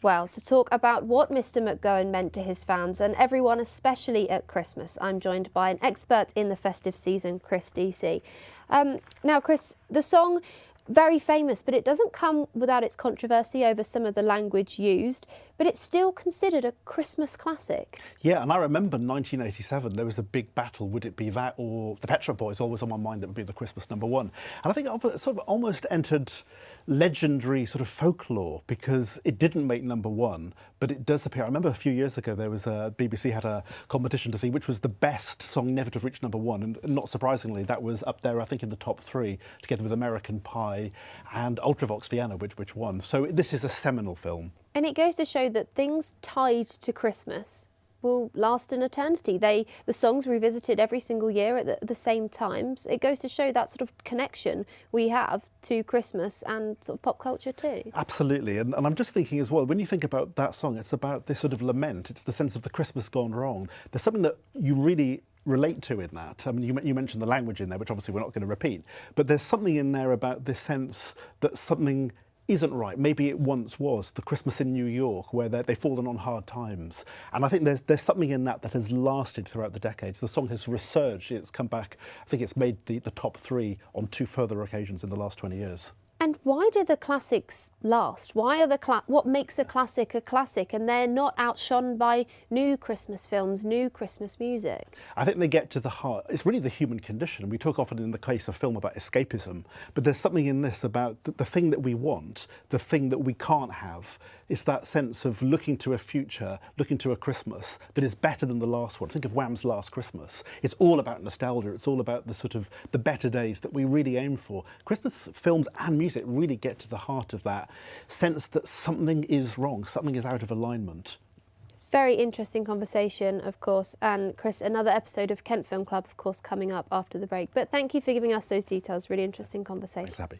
Well, to talk about what Mr. McGowan meant to his fans and everyone, especially at Christmas, I'm joined by an expert in the festive season, Chris Deacy. Now, Chris, the song, very famous, but it doesn't come without its controversy over some of the language used, but it's still considered a Christmas classic. Yeah, and I remember 1987, there was a big battle. Would it be that or the Pet Shop Boys? Always on my mind that would be the Christmas #1. And I think it sort of almost entered legendary sort of folklore because it didn't make #1, but it does appear. I remember a few years ago there was BBC had a competition to see which was the best song never to have reached #1, and not surprisingly, that was up there, I think, in the top 3, together with American Pie and Ultravox Vienna, which won. So this is a seminal film. And it goes to show that things tied to Christmas will last an eternity. The song's revisited every single year at the same times. It goes to show that sort of connection we have to Christmas and sort of pop culture too. Absolutely, and I'm just thinking as well, when you think about that song, it's about this sort of lament. It's the sense of the Christmas gone wrong. There's something that you really relate to in that. I mean, you mentioned the language in there, which obviously we're not going to repeat, but there's something in there about this sense that something isn't right. Maybe it once was the Christmas in New York, where they've fallen on hard times. And I think there's something in that has lasted throughout the decades. The song has resurged. It's come back. I think it's made the top 3 on 2 further occasions in the last 20 years. And why do the classics last? Why are what makes a classic and they're not outshone by new Christmas films, new Christmas music? I think they get to the heart. It's really the human condition. We talk often in the case of film about escapism, but there's something in this about the thing that we want, the thing that we can't have. It's that sense of looking to a future, looking to a Christmas that is better than the last one. Think of Wham's Last Christmas. It's all about nostalgia. It's all about the sort of the better days that we really aim for. Christmas films and music really get to the heart of that sense that something is wrong, something is out of alignment. It's a very interesting conversation, of course. And Chris, another episode of Kent Film Club, of course, coming up after the break. But thank you for giving us those details. Really interesting conversation. Thanks, Abby.